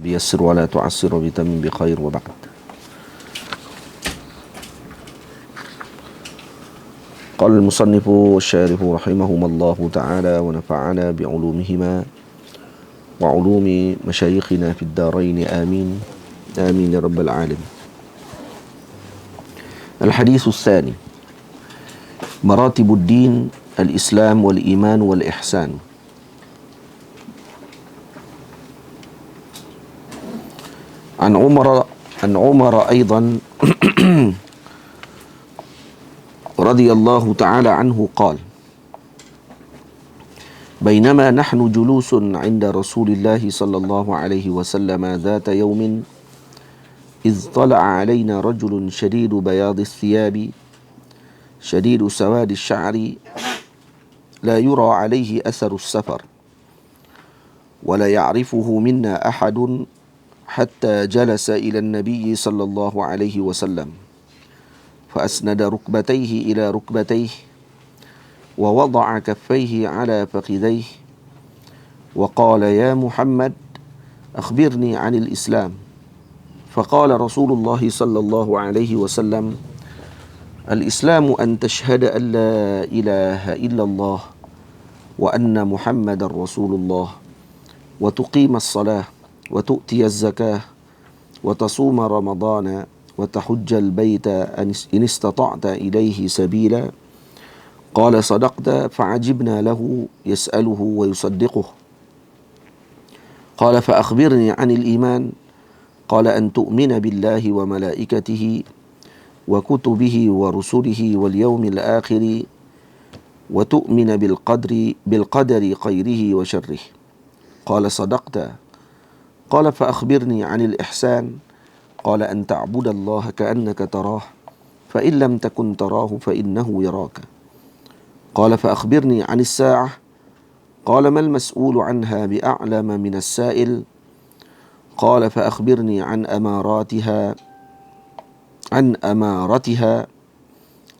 بيسر ولا تعسر وبتمم بخير وبعد. قال المصنف الشارح رحمهم الله تعالى ونفعنا بعلومهما وعلوم مشايخنا في الدارين آمين آمين يا رب العالمين. الحديث الثاني مراتب الدين الإسلام والإيمان والإحسان. عن عمر أيضا رضي الله تعالى عنه قال: بينما نحن جلوس عند رسول الله صلى الله عليه وسلم ذات يوم إذ طلع علينا رجل شديد بياض الثياب شديد سواد الشعر لا يرى عليه أثر السفر ولا يعرفه منا أحد حتى جلس إلى النبي صلى الله عليه وسلم فأسند ركبتيه إلى ركبتيه ووضع كفيه على فخذيه وقال: يا محمد أخبرني عن الإسلام. فقال رسول الله صلى الله عليه وسلم: الإسلام أن تشهد أن لا إله إلا الله وأن محمد رسول الله وتقيم الصلاة وتؤتي الزكاة وتصوم رمضان وتحج البيت إن استطعت إليه سبيلا. قال: صدقت. فعجبنا له يسأله ويصدقه. قال: فأخبرني عن الإيمان. قال: أن تؤمن بالله وملائكته وكتبه ورسله واليوم الآخر وتؤمن بالقدر خيره وشره. قال: صدقت. قال: فأخبرني عن الإحسان. قال: أن تعبد الله كأنك تراه فإن لم تكن تراه فإنه يراك. قال: فأخبرني عن الساعة. قال: ما المسؤول عنها بأعلم من السائل. قال: فأخبرني عن أمارتها.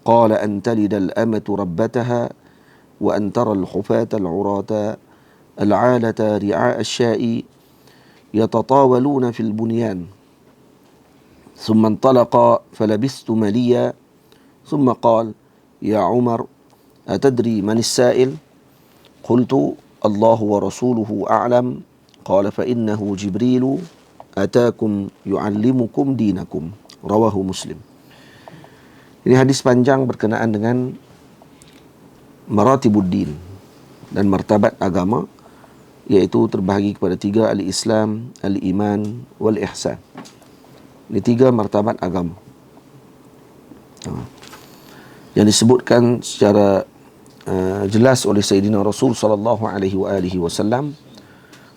قال: أن تلد الأمة ربتها وأن ترى الحفاة العراة العالة رعاء الشاء يتطاولون في البنيان. ثم انطلق فلبثت مليا ثم قال: يا عمر أتدري من السائل؟ قلت: الله ورسوله أعلم. قال: فإنه جبريل أتاكم يعلمكم دينكم. رواه مسلم. Ini hadis panjang berkenaan dengan maratibuddin dan martabat agama, iaitu terbahagi kepada tiga: al-Islam, al-Iman, wal-Ihsan. Ini tiga martabat agama yang disebutkan secara jelas oleh Sayyidina Rasul sallallahu alaihi wasallam.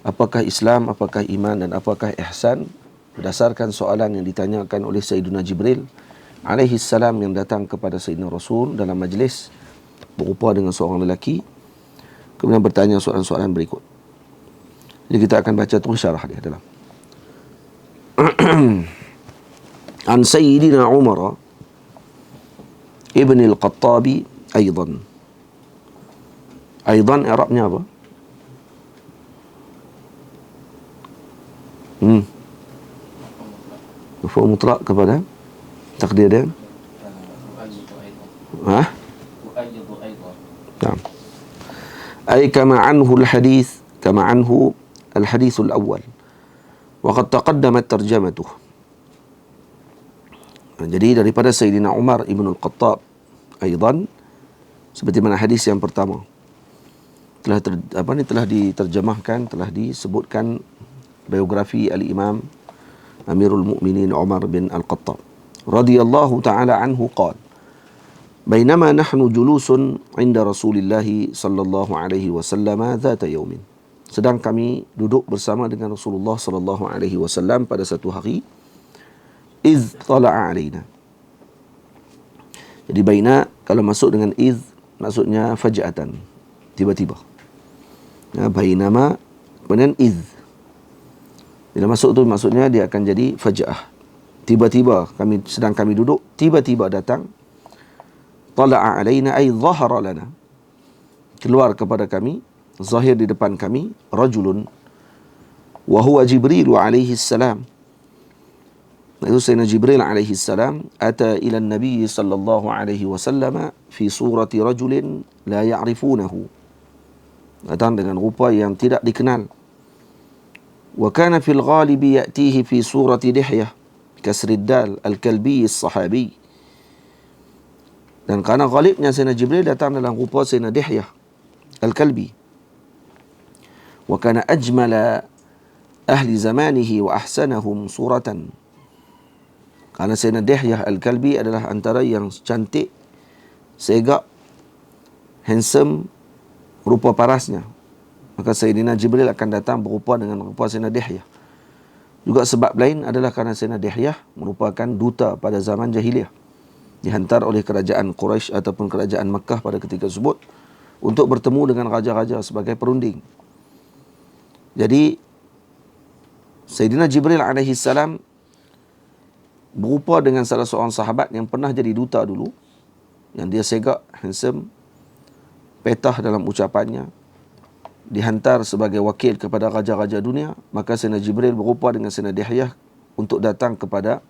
Apakah Islam, apakah iman dan apakah ihsan, berdasarkan soalan yang ditanyakan oleh Sayyidina Jibril alaihi salam yang datang kepada Sayyidina Rasul dalam majlis berupa dengan seorang lelaki, kemudian bertanya soalan-soalan berikut. Jadi kita akan baca terus syarah dia dalam An Sayyidina Umar Ibn al-Qattabi Aydan. Aydan Arabnya apa? Maf'ul mutlaq kepada takdir dia. Naam. Ay kama anhu al-hadith al-awwal wa qad taqaddamat tarjamatuh. Jadi daripada Sayyidina Umar Ibn al-Qattab Aydan, seperti mana hadis yang pertama telah diterjemahkan, telah disebutkan biografi al-Imam Amirul Mukminin Umar bin Al-Khattab radhiyallahu ta'ala anhu qala: bainama nahnu julusun 'inda Rasulillah sallallahu alaihi wasallam dzata yaumin. Sedang kami duduk bersama dengan Rasulullah sallallahu alaihi wasallam pada satu hari. Iz tala'a alaina. Jadi baina kalau masuk dengan iz maksudnya faj'atan, tiba-tiba. Ya, bainama kemudian iz. Bila masuk tu maksudnya dia akan jadi faj'ah. Tiba-tiba sedang kami duduk, tiba-tiba datang. Tala'a alaina ay zahara lana. Keluar kepada kami, zahir di depan kami, rajulun, wa huwa Jibril alaihi salam. Itu Sayyidina Jibril alaihi salam ata ila Nabi sallallahu alaihi wasallam fi surati rajulin la ya'rifunahu. Datang dengan rupa yang tidak dikenal. Wa kana fil ghalibi ya'tihi fi surati Dihyah kasrid dal al-Kalbi as-sahabi. Dan kerana ghalibnya Sayyidina Jibril datang dalam rupa Sayyidina Dihyah al-Kalbi. Wa kana ajmala ahli zamanihi wa ahsanahum suratan. Kerana Sayyidina Dihyah al-Kalbi adalah antara yang cantik, segak, handsome, rupa parasnya. Maka Sayyidina Jibril akan datang berupa dengan rupa Sayyidina Dihyah. Juga sebab lain adalah kerana Sayyidina Dihyah merupakan duta pada zaman jahiliyah, dihantar oleh kerajaan Quraisy ataupun kerajaan Makkah pada ketika tersebut untuk bertemu dengan raja-raja sebagai perunding. Jadi Sayyidina Jibril alaihi salam berupa dengan salah seorang sahabat yang pernah jadi duta dulu, yang dia segak, handsome, petah dalam ucapannya, dihantar sebagai wakil kepada raja-raja dunia. Maka Sayyidina Jibril berupa dengan Sayyidina Dihyah untuk datang kepada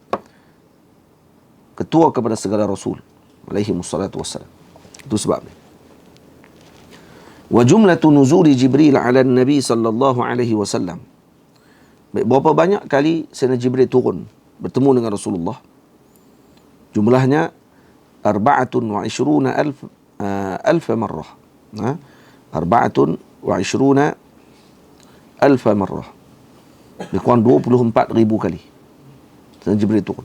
ketua kepada segala rasul alaihi wassalatu wassalam. Itu sebabnya. Wa jumlatu nuzuli Jibril ala Nabi sallallahu alaihi wasallam. Berapa banyak kali Sayyidina Jibril turun bertemu dengan Rasulullah? Jumlahnya 24,000 marrah. 24,000 marrah. Lebih kurang 24,000 kali Sayyidina Jibril turun.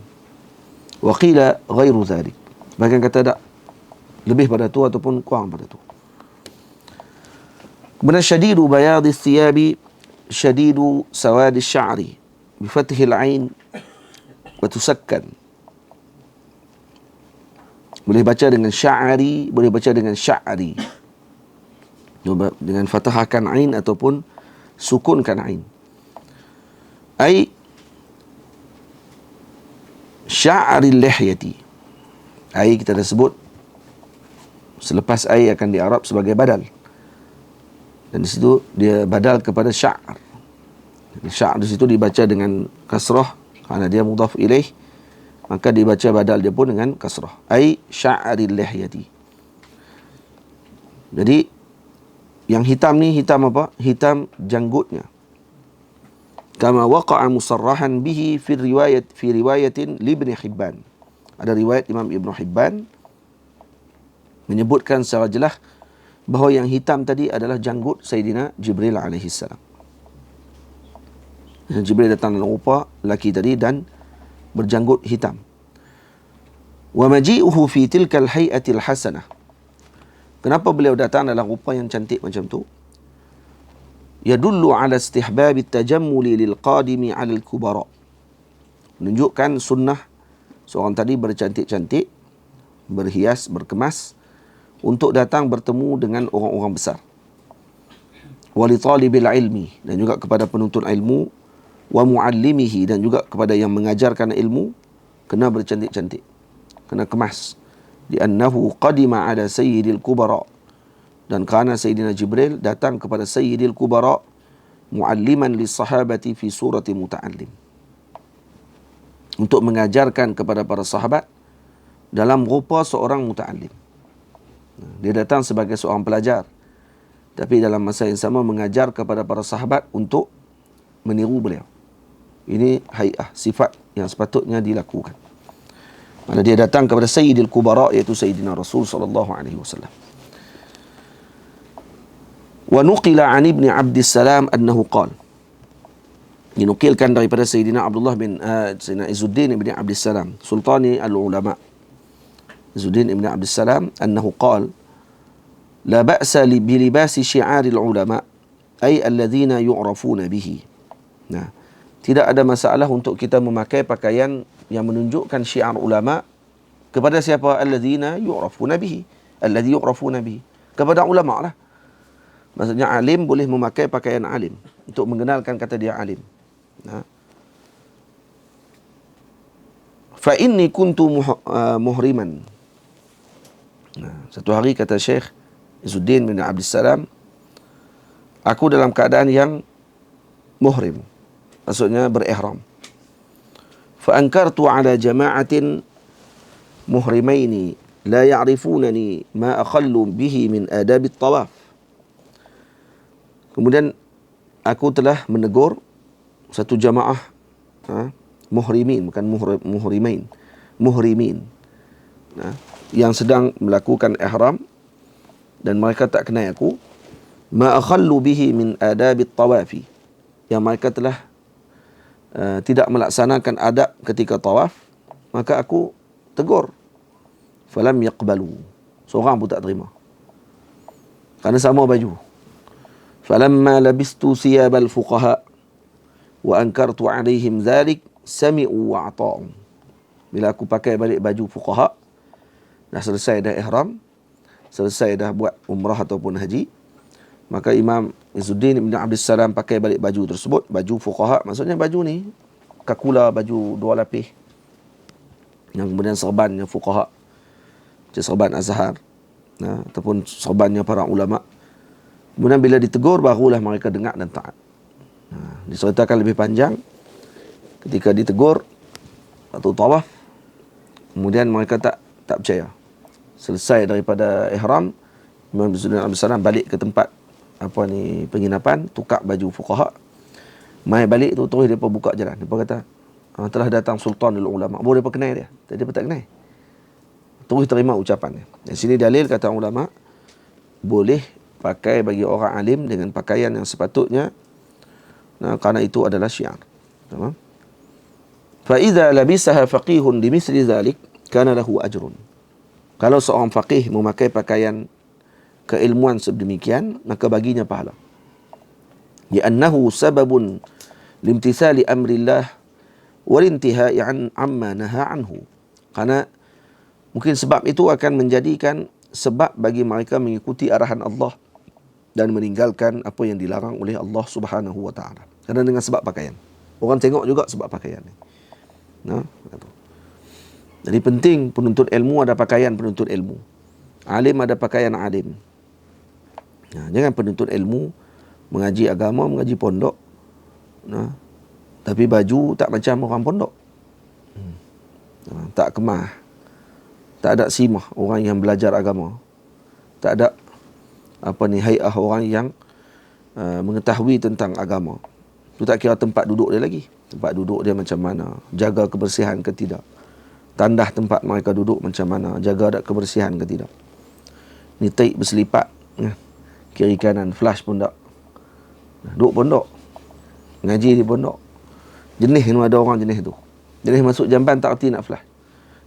Wa qila ghairu dhalik. Bahkan kata tak lebih pada tu ataupun kurang pada tu. Kemudian syadidu bayadis thiyabi, syadidu sawadis sya'ri, bifathil ain wa tusakkan. Boleh baca dengan sya'ri, boleh baca dengan sya'ri, dengan fathahkan ain ataupun sukunkan ain. Ai sya'ril lihyati. Ai kita dah sebut selepas ai akan diarab sebagai badal. Dan di situ dia badal kepada sya'r. Sya'r di situ dibaca dengan kasrah kerana dia mudhaf ilaih, maka dibaca badal dia pun dengan kasrah. Ai sya'ril lihyati. Jadi yang hitam ni hitam apa? Hitam janggutnya. Kama waqa'a musarrahan bihi fi riwayatin li Ibn Hibban. Ada riwayat Imam Ibn Hibban menyebutkan secara jelas bahawa yang hitam tadi adalah janggut Sayyidina Jibril alaihi salam. Jibril datang dalam rupa lelaki tadi dan berjanggut hitam. Wa maji'uhu fi tilka al-hay'ati al-hasanah. Kenapa beliau datang dalam rupa yang cantik macam tu? Yadullu ala istihbab at-tajammuli lil qadimi ala al-kubara. Menunjukkan sunnah seorang tadi bercantik-cantik, berhias, berkemas untuk datang bertemu dengan orang-orang besar. Wa li talibil ilmi, dan juga kepada penuntut ilmu, wa muallimihi, dan juga kepada yang mengajarkan ilmu, kena bercantik-cantik, kena kemas. Di annahu qadima ala sayyidil kubara, dan kerana Sayyidina Jibril datang kepada sayyidil kubara mualliman lis sahabati fi surati muta'allim, untuk mengajarkan kepada para sahabat dalam rupa seorang muta'allim. Dia datang sebagai seorang pelajar, tapi dalam masa yang sama mengajar kepada para sahabat untuk meniru beliau. Ini hai'ah, sifat yang sepatutnya dilakukan. Mana dia datang kepada Sayyidil Kubara, iaitu Sayyidina Rasul sallallahu alaihi wasallam. Wa nuqila an Ibn Abdissalam annahu qala. Dinukilkan daripada Sayyidina Abdullah bin Sayyidina Izzuddin ibn Abdissalam, sultani al-ulama, Izzuddin ibn Abdissalam, annahu qala la ba'sa bi libasi syi'aril ulama, ay alladhina yu'rafuna bihi. Nah, tidak ada masalah untuk kita memakai pakaian yang menunjukkan syiar ulama. Kepada siapa? Alladhina yu'rafuna bihi, alladhi yu'rafuna bihi, kepada ulama lah. Maksudnya alim boleh memakai pakaian alim untuk mengenalkan kata dia alim. Nah, fa inni kuntu muhriman. Nah, satu hari kata Syekh Izzuddin bin Abdissalam, aku dalam keadaan yang muhrim. maksudnya berihram. Fa ankartu ala jama'atin muhrimaini la ya'rifunani ma akhallu bihi min adab at-tawaf. Kemudian aku telah menegur satu jamaah muhrimin, bukan muhrimin, yang sedang melakukan ihram dan mereka tak kenal aku, ma akhallu bihi min adab at-tawafi, yang mereka telah tidak melaksanakan adab ketika tawaf, maka aku tegur. Falam yaqbalu, seorang pun tak terima, kerana sama baju. Falamma labistu siyab al-fuqaha wa ankartu alaihim dhalik sami'u wa ata'u. Bila aku pakai balik baju fuqaha, dah selesai dah ihram, selesai dah buat umrah ataupun haji, maka Imam Izzuddin Ibn Abdul Salam pakai balik baju tersebut, baju fuqaha, maksudnya baju ni kakula, baju dua lapis, yang kemudian serbannya fuqaha, macam serban Azhar, ataupun serbannya para ulama. Kemudian bila ditegur, barulah mereka dengar dan taat. Diceritakan lebih panjang, ketika ditegur waktu tawaf, kemudian mereka tak percaya. Selesai daripada ihram, Imam Izzuddin Abdul Salam balik ke tempat penginapan, tukar baju fuqaha, mai balik tu terus depa buka jalan. Depa kata telah datang sultanul ulama. Boleh depa kenal dia, tadi depa tak kenal. Terus terima ucapan dia. Di sini dalil kata ulama, boleh pakai bagi orang alim dengan pakaian yang sepatutnya, kerana itu adalah syiar. Tamam? Fa idza labisaha faqihun limithli dhalik kana lahu ajrun. Kalau seorang faqih memakai pakaian keilmuan sedemikian, maka baginya pahala. Li'annahu sababun limtithali amrillah walintihai amma naha anhu. Karena mungkin sebab itu akan menjadikan sebab bagi mereka mengikuti arahan Allah dan meninggalkan apa yang dilarang oleh Allah Subhanahu wa taala. Kerana dengan sebab pakaian. Orang tengok juga sebab pakaian ni. Jadi penting penuntut ilmu ada pakaian penuntut ilmu. Alim ada pakaian alim. Jangan penuntut ilmu mengaji agama, mengaji pondok, tapi baju tak macam orang pondok, tak kemah, tak ada simah orang yang belajar agama, tak ada hai'ah orang yang mengetahui tentang agama. Tu tak kira tempat duduk dia lagi. Tempat duduk dia macam mana, jaga kebersihan ke tidak, tandah tempat mereka duduk macam mana, jaga ada kebersihan ke tidak. Ni taik berselipat, kiri kanan, flash pun tak. Duduk pondok, ngaji di pondok. Jenis ni ada orang jenis tu. Jenis masuk jamban tak erti nak flash.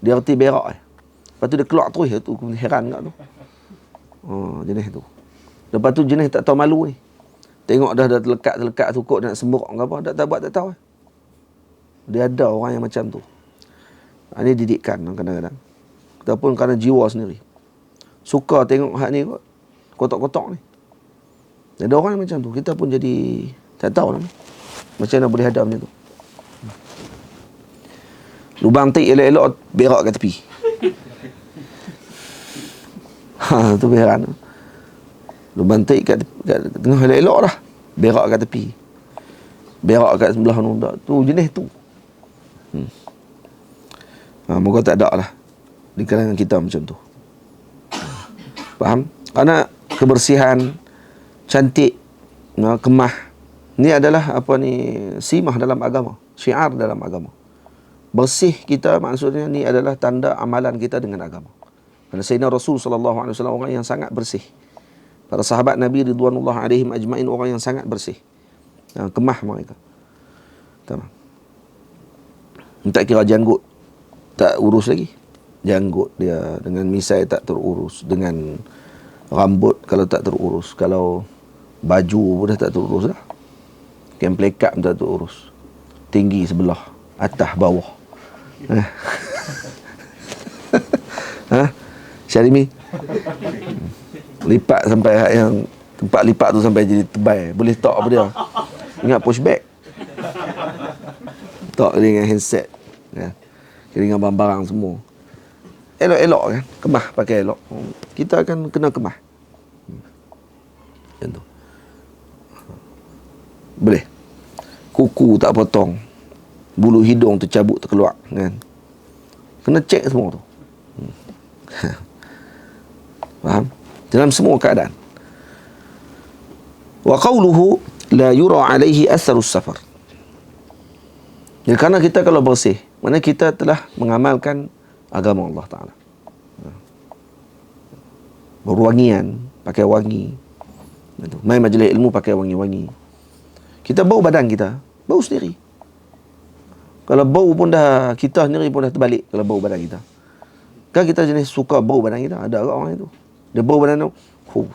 Dia erti berak. Lepas tu dia keluar terus, tu heran kat tu. Jenis tu. Lepas tu jenis tak tahu malu ni. Tengok dah terlekat sukuk nak sembuk ke apa, tak buat tak tahu. Dia ada orang yang macam tu. Ini didikan kadang-kadang. Ataupun kerana jiwa sendiri. Suka tengok hak ni kot, kotak-kotak ni. Ada orang yang macam tu. Kita pun jadi tak tahu lah macam mana boleh ada macam tu. Lubang tik elok-elok berak kat tepi. Tu heran. Lubang tik kat tengah elok-elok dah, berak kat tepi. Berak kat sebelah tu. Tu jenis tu. Moga tak ada lah di kalangan kita macam tu. Faham? Kerana kebersihan, cantik, kemah ni adalah simah dalam agama, syiar dalam agama. Bersih kita maksudnya ni adalah tanda amalan kita dengan agama. Kerana Sayyidina Rasul sallallahu alaihi wasallam orang yang sangat bersih. Para sahabat Nabi ridwanullah alaihim ajmain orang yang sangat bersih. Kemah mereka. Tamam. Tak kira janggut tak urus lagi. Janggut dia dengan misai tak terurus, dengan rambut kalau tak terurus, kalau baju pun dah tak terurus dah. Kain plekat pun tak terurus. Tinggi sebelah, atas bawah. Syarimi lipat sampai yang tempat lipat tu sampai jadi tebal. Boleh tak apa dia? Ingat pushback. Tak dengan handset. Dengan barang-barang semua. Elok-elok kan, kemah pakai elok. Kita akan kena kemah. Macam tu. Boleh. kuku tak potong, bulu hidung tercabut terkeluar kan. Kena cek semua tu. Faham? Dalam semua keadaan. Wa qawluhu la yura alaihi atharus safar. Ya, kerana kita kalau bersih, mana kita telah mengamalkan agama Allah Ta'ala. Berwangian, pakai wangi. Main majlis ilmu pakai wangi-wangi. Kita bau badan kita, bau sendiri. Kalau bau pun dah, kita sendiri pun dah terbalik kalau bau badan kita. Kan kita jenis suka bau badan kita. Ada orang itu, dia bau badan tu,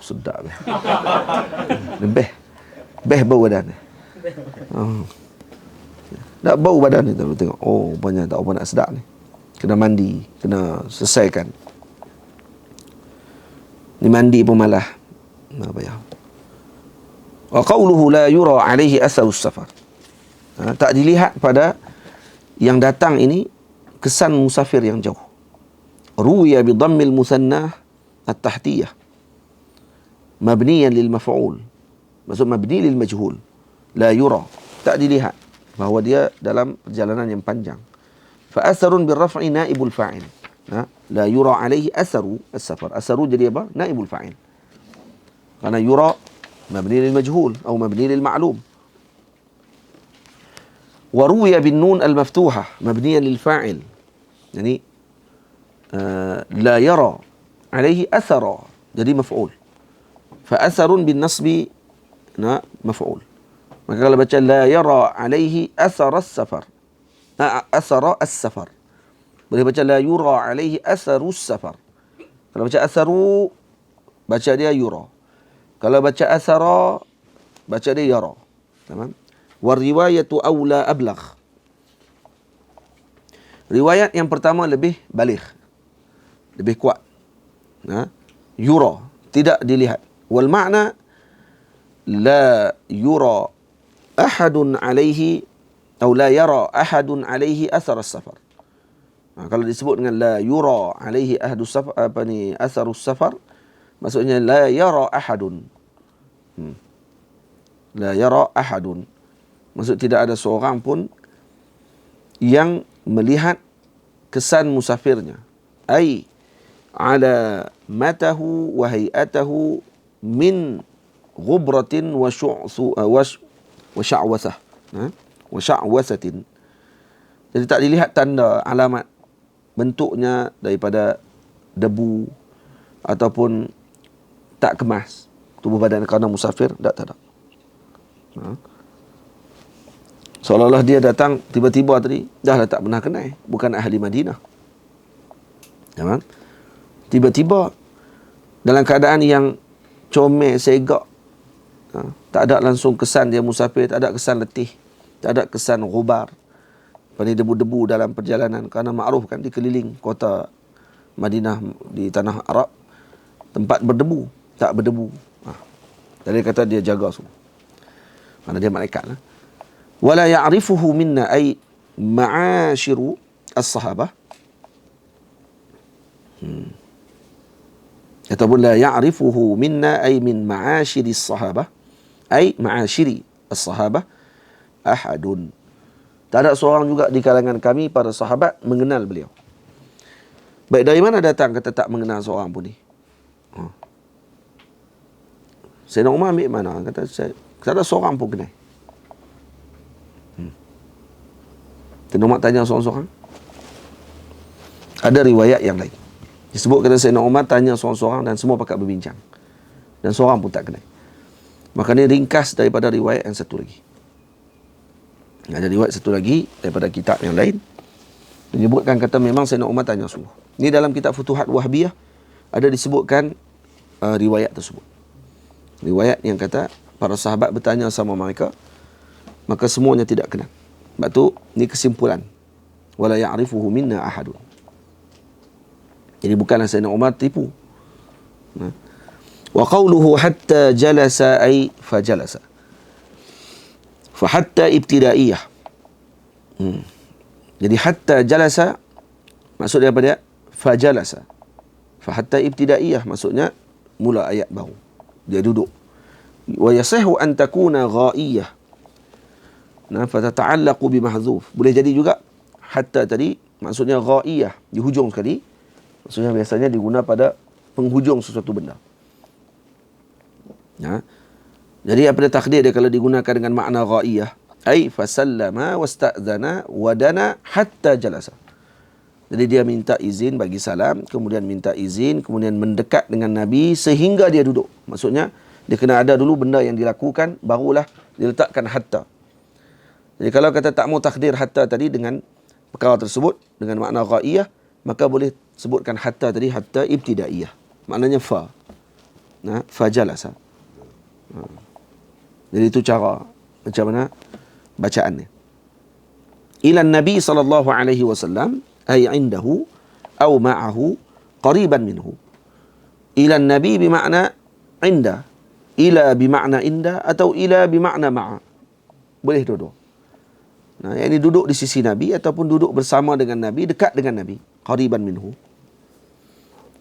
sedap. Lebih best bau badan. Nak bau badan ni, tengok, banyak tak apa nak sedap ni. Kena mandi, kena selesaikan. Ni mandi pun malah nak payah. Wa qawluhu la yura alaihi atharus safar. Tak dilihat pada yang datang ini kesan musafir yang jauh. Ruwiya bi dhammil musannah at-tahtiyah mabniyan lil maf'ul. Maksud mabni lil majhul. La yura, tak dilihat bahawa dia dalam perjalanan yang panjang. Fa atharun bil raf'i naibul fa'il. La yura alaihi atharu as-safar. Atharu jadi apa? Naibul fa'il. Karena yura mabni lil majhul atau mabni lil ma'lum. Wa ruwiya bin nun al maftuhah mabniyan lil fa'il. Yani la yara alaihi athara jadi maf'ul. Fa atharun bin nasbi maf'ul. Maka kalau baca la yara alaihi athara as-safar. Athara as-safar. Boleh baca la yura alaihi atharus safar. Kalau baca atharu, baca dia yura. Kalau baca athara, baca dia yara. Tamam? War riwayatu aula ablagh. Riwayat yang pertama lebih baligh, lebih kuat. Yura, tidak dilihat. Wal makna la yura ahadun alaihi atau la yara ahadun alaihi athar as-safar. Kalau disebut dengan la yura alaihi ahdus safar, atharus safar, maksudnya la yara ahadun. La yara ahadun. Maksud tidak ada seorang pun yang melihat kesan musafirnya. Ai ala matahu wa hay'atahu min ghubratin wa sya'wasah. Wa sya'wasatin. Jadi tak dilihat tanda, alamat bentuknya daripada debu ataupun tak kemas tubuh badan kerana musafir, tak ada. Seolah-olah dia datang tiba-tiba tadi dah tak pernah kenal, bukan ahli Madinah. Jangan tiba-tiba dalam keadaan yang comel, segak, tak ada langsung kesan dia musafir, tak ada kesan letih, tak ada kesan ghubar, pada debu-debu dalam perjalanan. Kerana makruf kan dikeliling kota Madinah di tanah Arab, tempat berdebu, tak berdebu. Jadi kata dia jaga semua. Kerana dia malaikat lah. Wala ya'rifuhu minna ay ma'asyiru as-sahabah. Ataupun la ya'rifuhu minna ay min ma'asyiri as-sahabah. Ay ma'asyiri as-sahabah ahadun. Tak ada seorang juga di kalangan kami para sahabat mengenal beliau. Baik, dari mana datang kata tak mengenal seorang pun ni? Sayyidina Umar ambil mana? Kata tak ada seorang pun kenal. Sayyidina Umar tanya seorang-seorang. Ada riwayat yang lain disebut kata Sayyidina Umar tanya seorang-seorang dan semua pakat berbincang, dan seorang pun tak kenal. Maka ini ringkas daripada riwayat yang satu lagi. Ada riwayat satu lagi daripada kitab yang lain menyebutkan kata memang Sayyidina Umar tanya sungguh. Ini dalam kitab Futuhat Wahbiyah ada disebutkan riwayat tersebut. Riwayat yang kata para sahabat bertanya sama mereka, maka semuanya tidak kenal. Sebab tu ni kesimpulan. Wala ya'rifuhu minna ahadun. Jadi bukanlah Sayyidina Umar tipu. Wa qawluhu hatta jalasa ay fajalasa. Fa hatta ibtidaiyah. Jadi hatta jalasa maksudnya apa dia? Fajalasa. Fa hatta ibtidaiyah maksudnya mula ayat baru. Dia duduk. Wa yasihu an takuna ghaiyah. fatata'allaqu bimahdzuf. Boleh jadi juga hatta tadi maksudnya ghaiyah, di hujung sekali. Maksudnya biasanya diguna pada penghujung sesuatu benda. Jadi apabila takdir dia kalau digunakan dengan makna ghaiyah, ai fasallama wasta'zana wadana hatta jalasa. Jadi dia minta izin bagi salam, kemudian minta izin, kemudian mendekat dengan Nabi sehingga dia duduk. Maksudnya dia kena ada dulu benda yang dilakukan, barulah diletakkan hatta. Jadi kalau kata tak mau takdir hatta tadi dengan perkara tersebut dengan makna ghaiyah, maka boleh sebutkan hatta tadi hatta ibtidaiyah. Maknanya fa. Fajalasa. Jadi itu cara macam mana bacaannya. Ila Nabi sallallahu alaihi wasallam ay indahu aw ma'ahu qariban minhu. Ila Nabi bermakna inda, ila bermakna inda atau ila bermakna ma'a. Boleh duduk. Yang ini duduk di sisi Nabi ataupun duduk bersama dengan Nabi, dekat dengan Nabi, qariban minhu.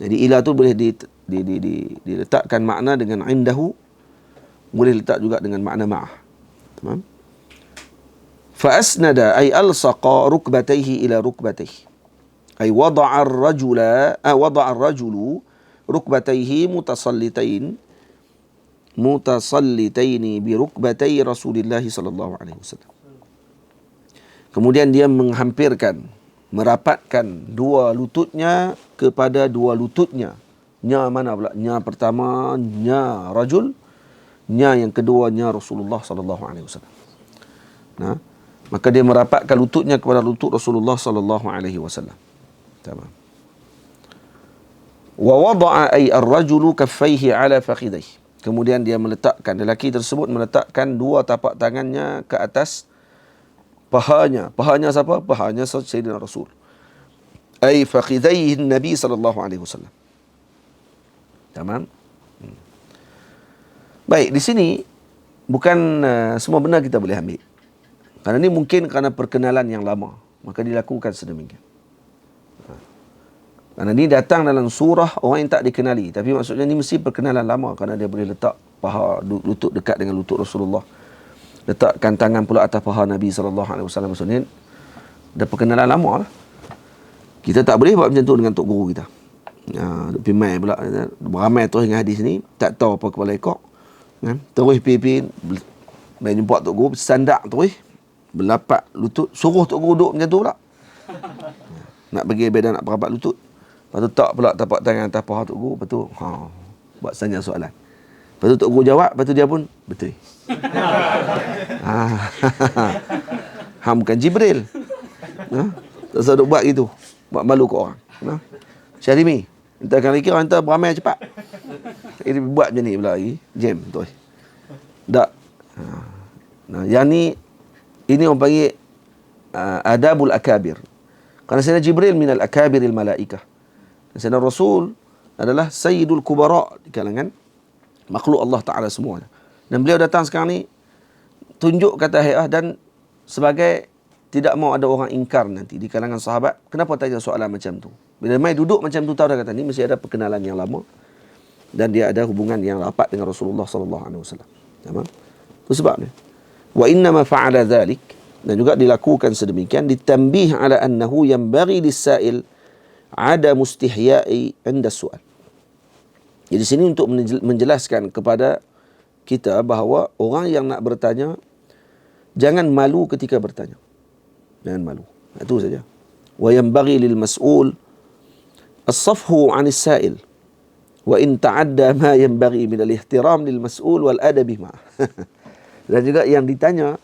Jadi ila tu boleh diletakkan makna dengan indahu, boleh letak juga dengan makna ma'ah. Tamam? Fa asnada ay alsaqa rukbatayhi ila rukbatayhi. Ay wada'a ar-rajulu rukbatayhi mutasallitaini bi rukbatay Rasulillah sallallahu alaihi wasallam. Kemudian dia menghampirkan, merapatkan dua lututnya kepada dua lututnya. Nya mana pula? Nya pertama nya rajul, nya yang kedua nya Rasulullah sallallahu alaihi wasallam. Maka dia merapatkan lututnya kepada lutut Rasulullah sallallahu alaihi wasallam. Tamam. Wa wada'a ay ar-rajulu kaffaihi ala fakhidaihi. Kemudian dia meletakkan, lelaki tersebut meletakkan dua tapak tangannya ke atas pahanya. Pahanya siapa? Pahanya Sayyidina Rasul. Ay fakhidaihi Nabi sallallahu alaihi wasallam. Tamam. Baik, di sini bukan semua benda kita boleh ambil. Kerana ini mungkin kerana perkenalan yang lama, maka dilakukan sedemikian. Kerana ini datang dalam surah orang yang tak dikenali, tapi maksudnya ini mesti perkenalan lama, kerana dia boleh letak paha lutut dekat dengan lutut Rasulullah. Letakkan tangan pula atas paha Nabi SAW. Maksudnya dah perkenalan lama lah. Kita tak boleh buat macam tu dengan tok guru kita. Duk pimai pula. Beramai terus dengan hadis ni, tak tahu apa kepala ekor. Terus pipin, main jumpa tok guru, sandak terus, berlapak lutut, suruh tok guru duduk macam tu pula. Nak bagi beda nak perapat lutut. Lepas tu tak pula tapak tangan atas paha tok guru. Lepas tu buat sanya soalan. Lepas tu tok guru jawab. Lepas tu dia pun betul. Bukan Jibril. Tak usah duk buat gitu, buat malu ke orang. Syarimi, entahkan lagi orang hantar beramai cepat. Ini buat macam ni pula lagi. Jam betul. Tak. Yang ini orang panggil adabul akabir. Kerana Sayyidina Jibril minal akabiril malaikah. Sayyidina Rasul adalah sayyidul kubara di kalangan makhluk Allah Ta'ala semua. Dan beliau datang sekarang ni tunjuk kata hayah dan sebagai tidak mau ada orang ingkar nanti di kalangan sahabat. Kenapa tanya soalan macam tu? Bila mai duduk macam tu, tahu dah kata ni mesti ada perkenalan yang lama dan dia ada hubungan yang rapat dengan Rasulullah sallallahu alaihi wasallam. Tamam? Itu sebabnya. Wa inna ma fa'ala dhalik, dan juga dilakukan sedemikian ditanbih ala annahu yanbaghi lis-sa'il ada mustihya'i 'inda su'al. Jadi sini untuk menjelaskan kepada kita bahawa orang yang nak bertanya jangan malu ketika bertanya. Jangan malu. Itu saja. Wa yanbaghi lil mas'ul as-safhu 'anil sa'il wa in ta'adda ma yanbaghi min al-ihtiram lil mas'ul wal adabi ma. Dan juga yang ditanya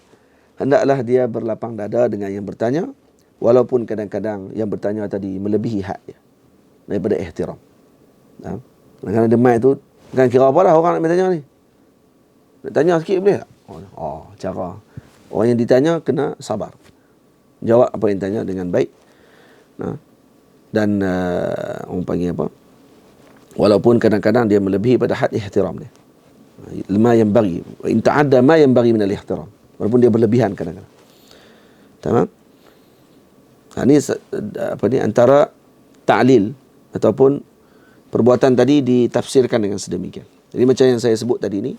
hendaklah dia berlapang dada dengan yang bertanya, walaupun kadang-kadang yang bertanya tadi melebihi hak dia daripada ihtiram. Kadang-kadang demai tu kan kira apa dah orang nak bertanya ni. Nak tanya sikit boleh tak? Cara orang yang ditanya kena sabar. Jawab apa yang tanya dengan baik. Dan orang panggil apa? Walaupun kadang-kadang dia melebihi pada had ihtiram dia. Ma yang bagi, in ta'adda ma yang bagi min al-ihtiram. Walaupun dia berlebihan kadang-kadang. Tamam? Ini apa ni antara ta'lil ataupun perbuatan tadi ditafsirkan dengan sedemikian. Jadi macam yang saya sebut tadi ni,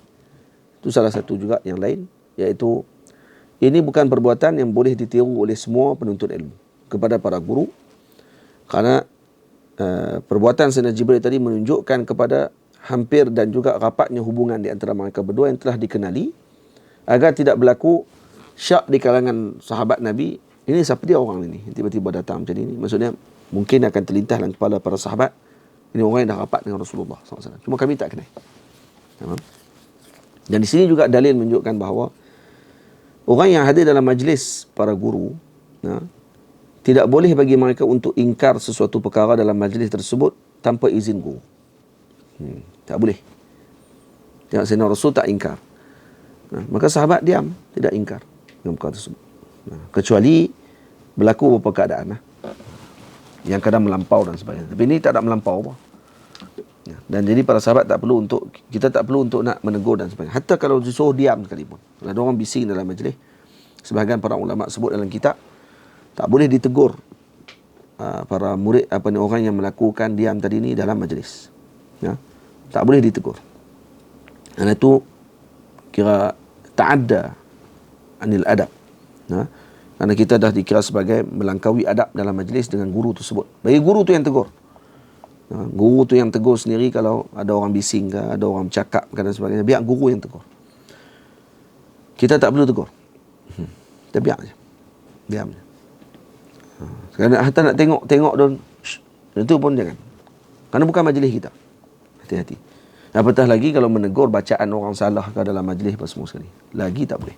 itu salah satu juga yang lain, iaitu Ini bukan perbuatan yang boleh ditiru oleh semua penuntut ilmu kepada para guru, kerana perbuatan Sayyidina Jibril tadi menunjukkan kepada hampir dan juga rapatnya hubungan di antara mereka berdua yang telah dikenali, agar tidak berlaku syak di kalangan sahabat Nabi, ini siapa dia orang ini tiba-tiba datang macam ini. Maksudnya mungkin akan terlintas dalam kepala para sahabat, ini orang yang dah rapat dengan Rasulullah SAW, cuma kami tak kenal. Dan di sini juga dalil menunjukkan bahawa orang yang hadir dalam majlis para guru, tidak boleh bagi mereka untuk ingkar sesuatu perkara dalam majlis tersebut tanpa izin guru. Tak boleh. Tengok Sayyidina Rasul tak ingkar. Maka sahabat diam, tidak ingkar dengan perkara tersebut. Kecuali berlaku beberapa keadaan yang kadang melampau dan sebagainya. Tapi ini tak ada melampau apa. Dan jadi para sahabat kita tak perlu untuk nak menegur dan sebagainya. Hatta kalau disuruh diam sekalipun. Kalau ada orang bising dalam majlis, sebahagian para ulama sebut dalam kitab, tak boleh ditegur para murid, orang yang melakukan diam tadi ni dalam majlis. Tak boleh ditegur. Dan itu kira ta'adda anil adab. Kerana kita dah dikira sebagai melangkaui adab dalam majlis dengan guru tersebut. Bagi guru tu yang tegur. Guru tu yang tegur sendiri kalau ada orang bising ke, ada orang bercakap ke dan sebagainya. Biar guru yang tegur. Kita tak perlu tegur. Kita biar je. Diam je. Kerana hatta nak tengok dan itu pun jangan. Kerana bukan majlis kita. Hati-hati. Apatah lagi kalau menegur bacaan orang salah ke dalam majlis apa semua sekali. Lagi tak boleh.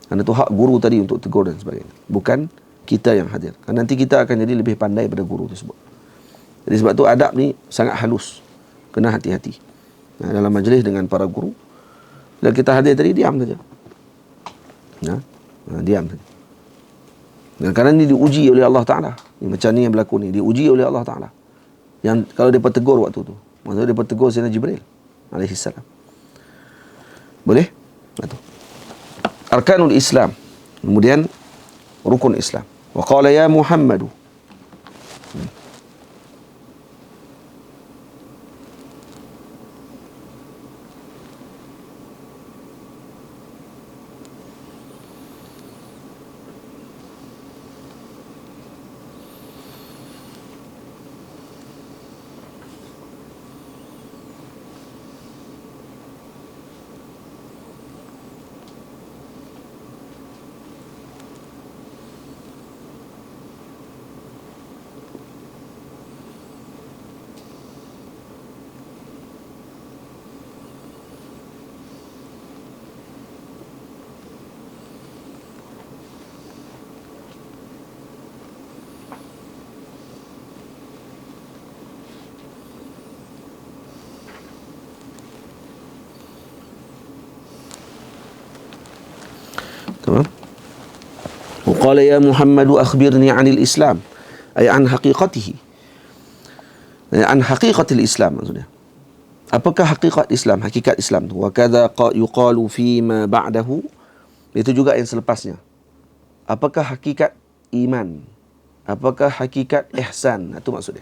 Kerana itu hak guru tadi untuk tegur dan sebagainya. Bukan kita yang hadir. Kerana nanti kita akan jadi lebih pandai pada guru tersebut. Jadi sebab tu adab ni sangat halus. Kena hati-hati. Dalam majlis dengan para guru, bila kita hadir tadi, diam saja. Diam saja. Dan kerana ni diuji oleh Allah Ta'ala. Macam ni yang berlaku ni, diuji oleh Allah Ta'ala. Yang kalau dia tegur waktu tu, maksudnya dia tegur Sayyidina Jibril alaihi salam. Boleh? Itu. Arkanul Islam. Kemudian rukun Islam. Wa qala ya Muhammadu. Tamam. Qala ya Muhammad akhbirni 'anil Islam, ay an haqiqatihi. An haqiqatil Islam maksudnya. Apakah hakikat Islam, hakikat Islam tu? Wa kadza yuqalu fi ma ba'dahu. Itu juga yang selepasnya. Apakah hakikat iman? Apakah hakikat ihsan? Itu maksudnya.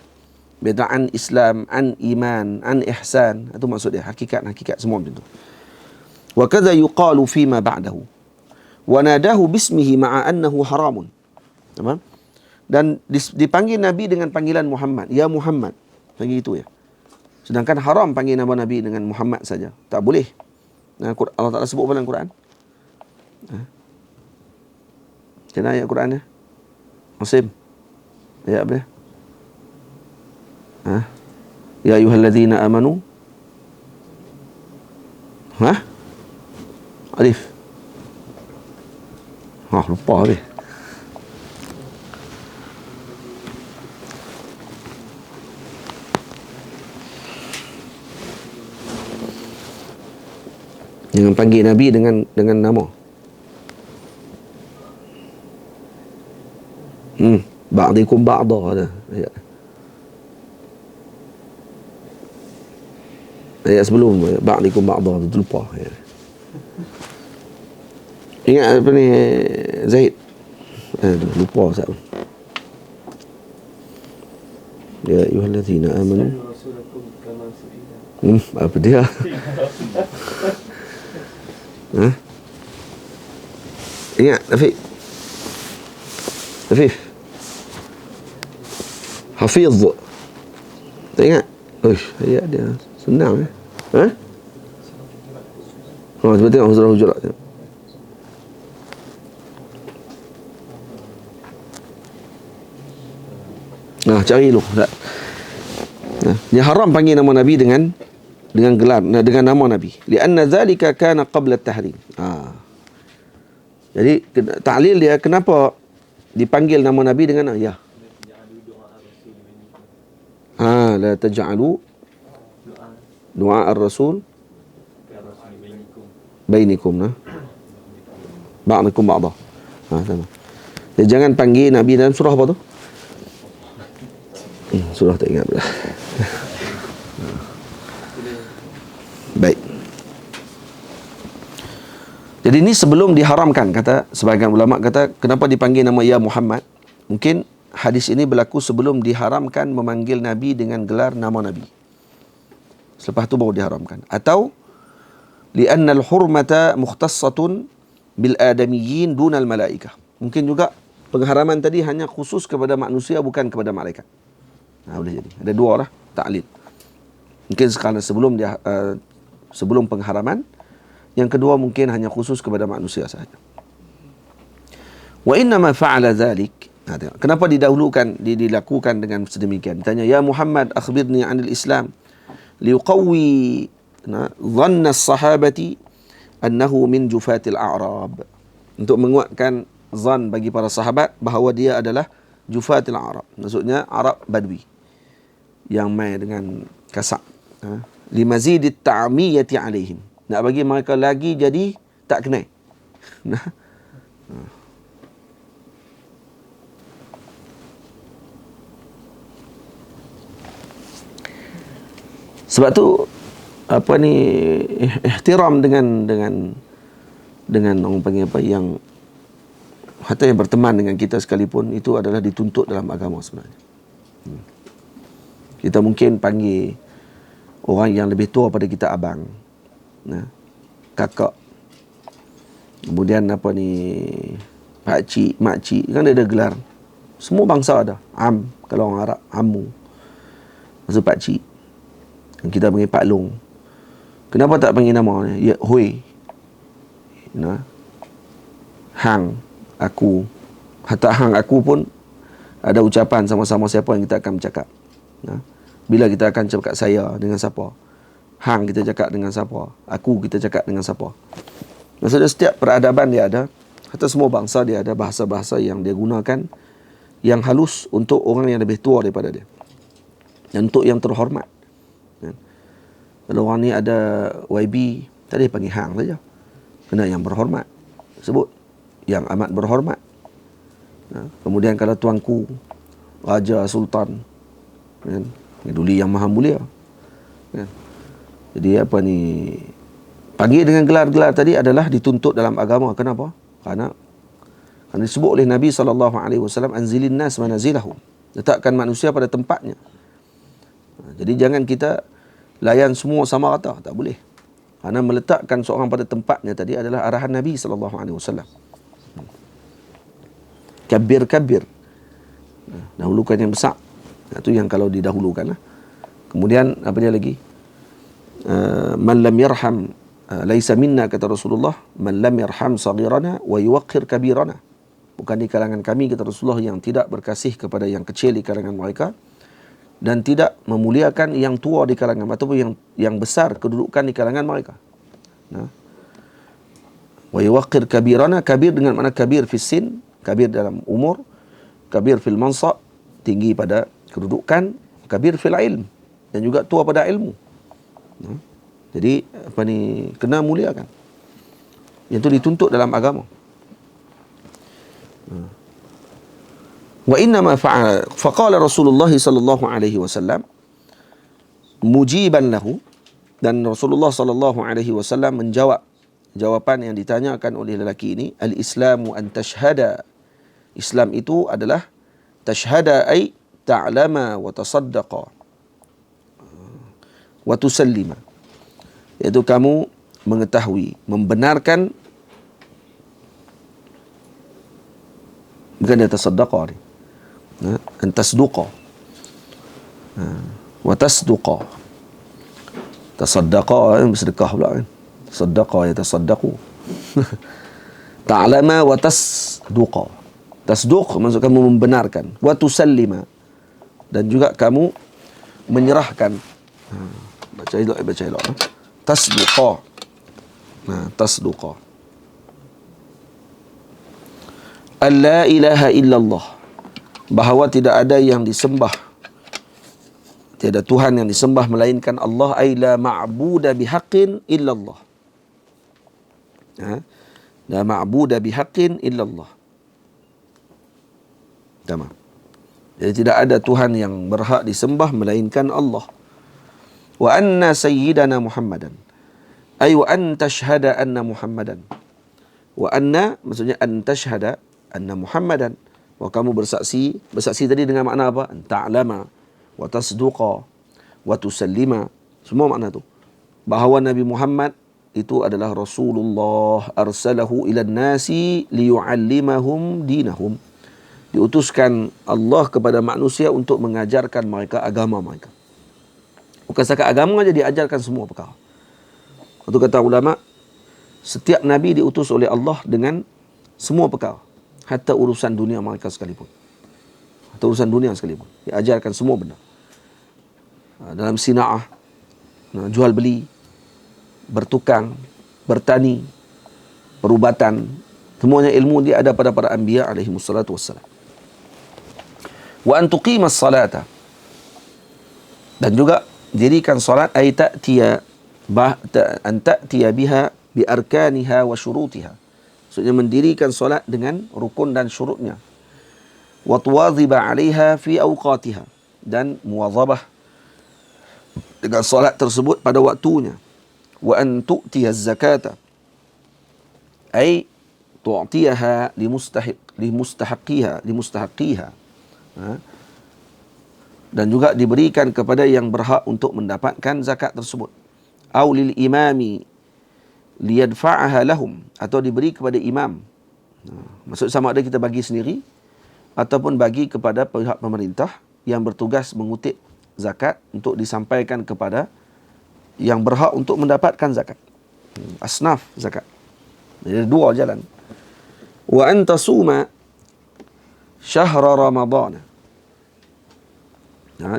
Beda an Islam, an iman, an ihsan. Itu maksudnya. Hakikat semua macam tu. Wa kadza yuqalu fi ma ba'dahu. Wa nadahu bismihi ma'a annahu haramun. Tamam? Dan dipanggil Nabi dengan panggilan Muhammad. Ya Muhammad. Panggil itu ya. Sedangkan haram panggil nama Nabi dengan Muhammad saja. Tak boleh. Allah Ta'ala sebut dalam Quran. Macam mana ayat Quran ni? Musim. Ayat apa? Ya ayyuhalladzina amanu. Alif. Lupa habis. Jangan panggil Nabi dengan nama. Ba'dikum ba'da ada ayat. Ayat sebelum ba'dikum ba'da tu lupa. Ingat apa ni Zaid? Lupa Ustaz. Ya ayyuhallazina amanu. Apa dia? Ingat, Hafif. Hafif. Hafiz. Tak ingat? Uish, ayat dia senang Ha? Oh, cuba tengok surah Hujurat. Nah, cari dulu. Nah, dia haram panggil nama Nabi dengan gelar, dengan nama Nabi. Lianna zalika kana qabla at-tahrim. Jadi taklil dia kenapa dipanggil nama Nabi dengan ya. La taj'alu du'a ar-rasul bainikum ba'dakum ba'dah. Sama. Jadi jangan panggil Nabi dalam surah apa tu? Surah tak ingat dah. Baik. Jadi ini sebelum diharamkan, kata sebahagian ulama kata kenapa dipanggil nama ya Muhammad? Mungkin hadis ini berlaku sebelum diharamkan memanggil Nabi dengan gelar nama Nabi. Selepas tu baru diharamkan. Atau li'anna al-hurmata mukhtassatun bil adamiyyin dunal malaikah. Mungkin juga pengharaman tadi hanya khusus kepada manusia, bukan kepada malaikat. Boleh jadi. Ada dua lah taklil. Mungkin sekarang sebelum pengharaman. Yang kedua mungkin hanya khusus kepada manusia sahaja. Wa innama fa'ala dhalik. Kenapa dilakukan dengan sedemikian? Ditanya, ya Muhammad, akhbirni 'anil Islam liuqawwi dhanna as-sahabati annahu min jufatil a'rab. Untuk menguatkan zan bagi para sahabat bahawa dia adalah jufatil a'rab. Maksudnya Arab Badui yang main dengan kasak. Limazidit ta'miyati alaihim. Nak bagi mereka lagi jadi tak kenal. Sebab tu ihtiram dengan orang panggil apa, yang hatta yang berteman dengan kita sekalipun, itu adalah dituntut dalam agama sebenarnya. Kita mungkin panggil orang yang lebih tua pada kita abang, kakak, kemudian pakcik, makcik, kan ada gelar. Semua bangsa ada. Kalau orang Arab, ammu. Maksud pakcik. Kita panggil Pak Long. Kenapa tak panggil nama ni? Ya, Hui. Hang, aku. Hatta hang, aku pun ada ucapan sama-sama siapa yang kita akan bercakap. Bila kita akan cakap saya dengan siapa? Hang kita cakap dengan siapa? Aku kita cakap dengan siapa? Maksudnya setiap peradaban dia ada. Hatta semua bangsa dia ada bahasa-bahasa yang dia gunakan, yang halus untuk orang yang lebih tua daripada dia, dan untuk yang terhormat. Kalau orang ni ada YB, tadi panggil hang saja. Kena yang berhormat sebut, yang amat berhormat. Kemudian kalau tuanku, raja, sultan, duli yang maha mulia. Jadi panggil dengan gelar-gelar tadi adalah dituntut dalam agama. Kenapa? Karena disebut oleh Nabi SAW, anzilin nas manazilahum, letakkan manusia pada tempatnya. Jadi jangan kita layan semua sama rata, tak boleh. Karena meletakkan seorang pada tempatnya tadi adalah arahan Nabi SAW. Kabir, dahulukan yang besar. Itu yang kalau didahulukan. Kemudian apa dia lagi? Man lam yarham laisa minna, kata Rasulullah, man lam yarham saghirana wa yuwaqqir kabirana. Bukan di kalangan kami, kata Rasulullah, yang tidak berkasih kepada yang kecil di kalangan mereka, dan tidak memuliakan yang tua di kalangan, ataupun yang besar kedudukan di kalangan mereka. Wa yuwaqqir kabirana, kabir dengan makna kabir fis sin, kabir dalam umur, kabir fil mansab, tinggi pada kedudukan, kabir fil ilm, dan juga tua pada ilmu. Jadi kena muliakan. Yang itu dituntut dalam agama. Wa inna ma faqala Rasulullah sallallahu alaihi wasallam mujiban lahu, dan Rasulullah sallallahu alaihi wasallam menjawab jawapan yang ditanyakan oleh lelaki ini, al-islamu an tashhada, Islam itu adalah tashhada ay ta'lama wa tasaddaqa wa tusallima, iaitu kamu mengetahui, membenarkan Bukan dia tasaddaqa ni. Antasduqa. Wa tasduqa. Tasaddaqa bersedekah pula kan. Saddaqa yatasaddaqu. Ta'lama wa tasduqa. Tasduq maksud kamu membenarkan. Wa tusallima. Dan juga kamu menyerahkan. Baca elok. Tasduqa. Tasduqa. Alla ilaha illallah. Bahawa tidak ada yang disembah, tiada Tuhan yang disembah melainkan Allah. Ay la ma'buda bihaqqin illallah. La ma'buda bihaqqin illallah. Tamam. Jadi tidak ada Tuhan yang berhak disembah melainkan Allah. Wa anna sayyidana Muhammadan. Ay wa an tashhada anna Muhammadan. Wa anna maksudnya an tashhada anna Muhammadan. Wa kamu bersaksi. Bersaksi tadi dengan makna apa? Ta'lama wa tasduqa wa tusallima. Semua makna tu. Bahawa Nabi Muhammad itu adalah Rasulullah arsalahu ilan nasi liyu'allimahum dinahum. Diutuskan Allah kepada manusia untuk mengajarkan mereka agama mereka. Bukan setakat agama saja, diajarkan semua perkara. Itu kata ulama, setiap Nabi diutus oleh Allah dengan semua perkara. Hatta urusan dunia mereka sekalipun. Hatta urusan dunia sekalipun. Diajarkan semua benda. Dalam sina'ah, jual beli, bertukang, bertani, perubatan, semuanya ilmu dia ada pada para anbiya alaihi wassalatu wassalam. Wa an tuqimas salata. Dan juga dirikan salat ay ta'tiya an ta'tiya biha bi arkaniha wa syurutiha. Maksudnya mendirikan salat dengan rukun dan syurutnya. Wa tuwadhiba 'alaiha fi awqatiha, dan muwadhabah dengan salat tersebut pada waktunya. Wa an tu'tiya az-zakata ay tu'tiyaha limustahiqiha. Dan juga diberikan kepada yang berhak untuk mendapatkan zakat tersebut. Aw lil imami liyadfa'aha lahum, atau diberi kepada imam. Maksud sama ada kita bagi sendiri ataupun bagi kepada pihak pemerintah yang bertugas mengutip zakat untuk disampaikan kepada yang berhak untuk mendapatkan zakat. Asnaf zakat. Jadi dua jalan. Wa an tasuma syahra Ramadhan.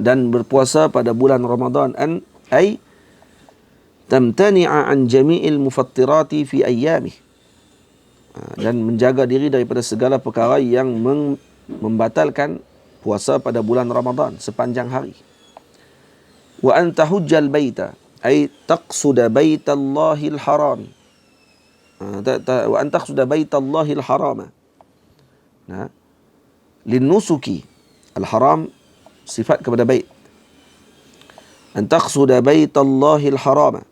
Dan berpuasa pada bulan Ramadan. Ay tamtani'a an jami'il mufattirati fi ayyamih. Dan menjaga diri daripada segala perkara yang membatalkan puasa pada bulan Ramadan sepanjang hari. Wa an tahujjal baita ay taqsuda baitallahil haram. Wa an taqsuda baitallahil harama. Linnusuki al-haram sifat kepada bait. An taqsuda baitallahil harama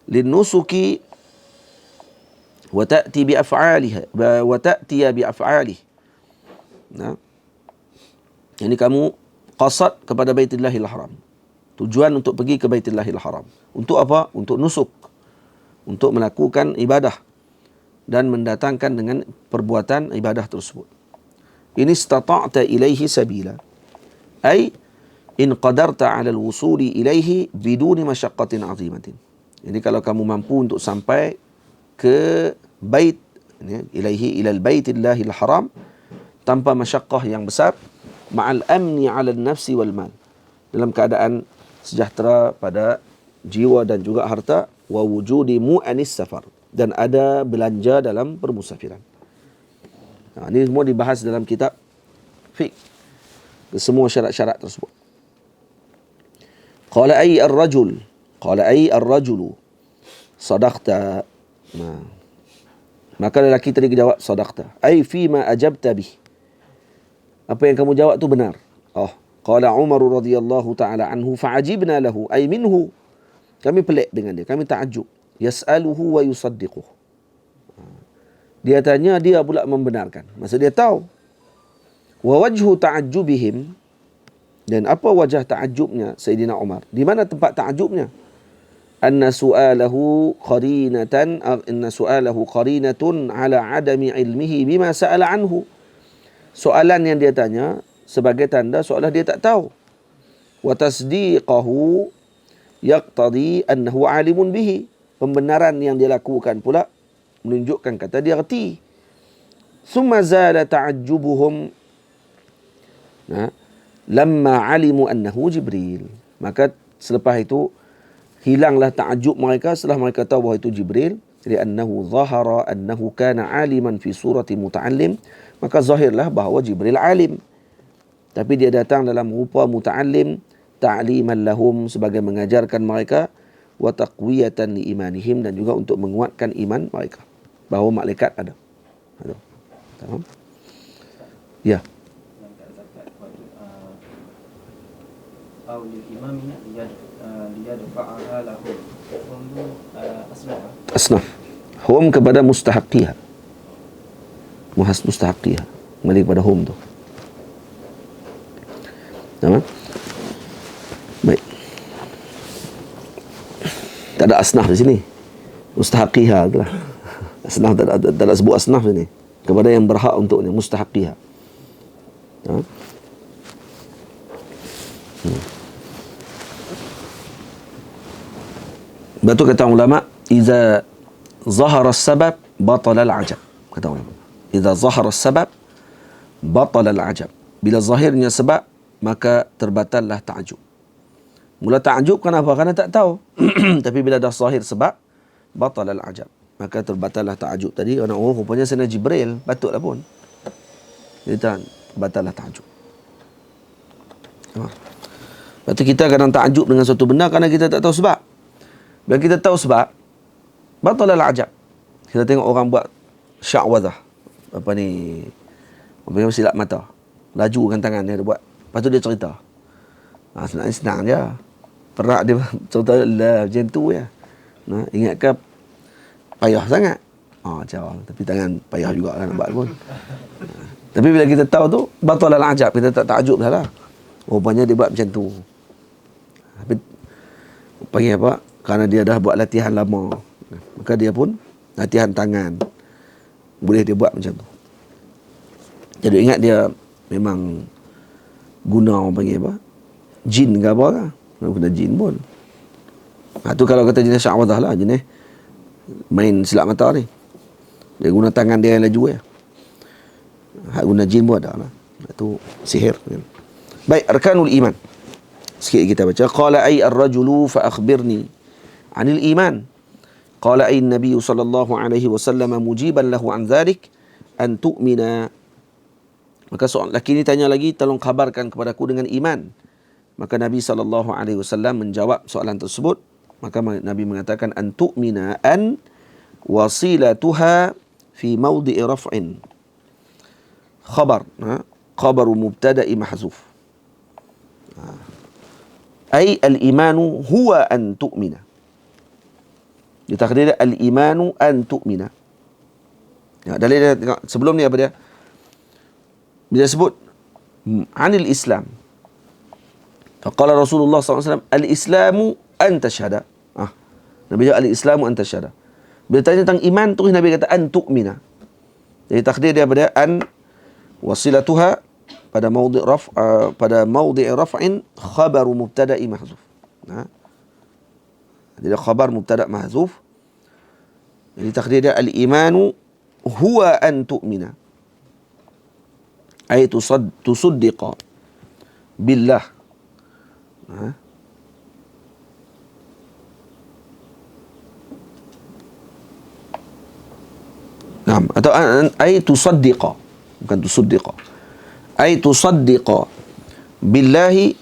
linnusuki wa ta'ti bi af'aliha wa ta'tiya bi af'alih. Ini kamu qasad kepada baitillahil haram. Tujuan untuk pergi ke baitillahil haram. Untuk apa? Untuk nusuk. Untuk melakukan ibadah dan mendatangkan dengan perbuatan ibadah tersebut. In istata'ta ilaihi sabila. Ay in qadarta 'ala al-wusuli ilaihi biduni masyaqqatin 'azimatin. Jadi kalau kamu mampu untuk sampai ke bait ilaihi ila al-baitillahil haram tanpa masyaqqah yang besar, ma'al amni 'ala an-nafsi wal mal. Dalam keadaan sejahtera pada jiwa dan juga harta, wa wujudi mu'anis safar, dan ada belanja dalam permusafiran. Ini semua dibahas dalam kitab fiqh, semua syarat-syarat tersebut. Qala ay ar-rajulu sadaqta. Maka lelaki tadi jawab sadaqta. Ay fima ajabta bih. Apa yang kamu jawab tu benar. Qala Umar radhiyallahu ta'ala anhu fa'ajibna lahu ay minhu. Kami pelik dengan dia, kami ta'ajub. Yas'aluhu wa yusaddiquh. Dia tanya, dia pula membenarkan. Maksud dia tahu. Wa wajhu ta'ajjubihim, dan apa wajah ta'ajubnya Sayyidina Umar? Di mana tempat ta'ajubnya? Anna su'alahu qarinatun ala adami ilmihi bima sa'ala anhu. soalan yang dia tanya sebagai tanda seolah dia tak tahu. Wa tasdiqahu yaqtadi annahu alimun bihi. Pembenaran yang dia lakukan pula menunjukkan kata dia reti. Thumma zala ta'ajjubuhum lamma alimu annahu Jibril. Maka selepas itu hilanglah ta'ajjub mereka setelah mereka tahu bahawa itu Jibril. Li'annahu zahara annahu kana aliman fi surati muta'allim. Maka zahirlah bahawa Jibril alim. Tapi dia datang dalam rupa muta'allim, ta'liman lahum, sebagai mengajarkan mereka, wa taqwiyatan li imanihim, dan juga untuk menguatkan iman mereka bahawa malaikat ada. Faham? Ya. Asnaf. Hum kepada mustahaqiha. Mustahaqiha. Kembali kepada hum tu. Faham? Baik. Tak ada asnaf di sini. Mustahaqiha itulah. Asnaf tak ada sebut asnaf sini. Kepada yang berhak untuknya, mustahaqiha. Ha? Batu kata ulama, iza zahara as-sabab batala al-ajab. Kata ulama, iza zahara as-sabab batala al-ajab. Bila zahirnya sebab, maka terbatallah ta'ajub. Mula ta'ajub kenapa? Kerana tak tahu. Tapi bila dah zahir sebab, batala al-ajab, maka terbatallah ta'ajub. Tadi orang rupanya sana Jibril, patutlah pun. Jadi terbatallah ta'ajub. Lepas tu kita kadang ta'ajub dengan suatu benda kerana kita tak tahu sebab. Bila kita tahu sebab, batalal ajab. Kita tengok orang buat sya'wadah. Apa ni? Apa silap mata. Lajukan tangan dia buat. Lepas tu dia cerita. Senang je. Perak dia cerita lah macam tu ya. Ingat ke payah sangat. Jawab. Tapi tangan payah juga kan buat pun. Tapi bila kita tahu tu, batalal ajab. Kita tak takjub dah lah. Rupanya dia buat macam tu. Tapi panggil apa? Kerana dia dah buat latihan lama, maka dia pun latihan tangan, boleh dia buat macam tu. Jadi ingat dia memang guna orang panggil apa? Jin ke apa lah. Guna jin pun. Tu kalau kata jenis sya'wadah lah, jenis main silap mata ni. Dia guna tangan dia yang laju ya. Guna jin pun ada lah. Itu sihir. Baik, arkanul iman. Sikit kita baca. Qala ay ar-rajulu fa akhbirni anil iman. Qala ay an-nabiy sallallahu alaihi wasallam mujiban lahu an dhalik an tu'mina. Maka seorang lelaki ni tanya lagi, tolong khabarkan kepadaku dengan iman. Maka Nabi sallallahu alaihi wasallam menjawab soalan tersebut. Maka Nabi mengatakan an tu'mina an wasilatuha fi mawdi'i raf'in. Khabar, khabaru mubtada'i mahzuf. Ay al-imanu huwa an tu'mina. Ditakdir al-imanu an tu'mina. Ya, dalil dia tengok sebelum ni apa dia? Bila sebut anil Islam. Faqala Rasulullah SAW, al-islamu an tashhada. Nabi jawab al-islamu an tashhada. Bila tanya tentang iman, terus Nabi kata an tu'mina. Jadi takdir dia apa dia? An wasilatuha pada maudhi' raf' pada maudhi' raf'in khabaru mubtada'i mahzuf. Jadi khabar mubtada' mahzuf. Jadi takdir dia al-imanu huwa an tu'mina. Ay tusaddiqa billah. Naam, atau ay tusaddiqa, bukan tusaddiqa. Ay tusaddiqa billahi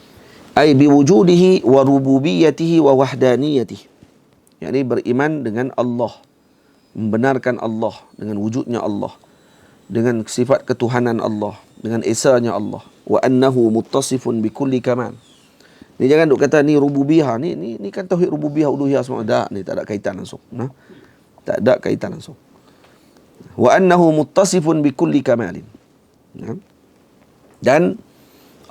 ay biwujudihi wa rububiyyatihi wa wahdaniyatihi. yakni beriman dengan Allah, membenarkan Allah dengan wujudnya Allah, dengan sifat ketuhanan Allah, dengan esanya Allah, wa annahu muttasifun bikulli kamal. Ni jangan duk kata ni rububiyah, ni kan tauhid rububiyah uluhiyah semua. Tak, ni tak ada kaitan langsung. Tak ada kaitan langsung. Wa annahu muttasifun bikulli kamalin. Dan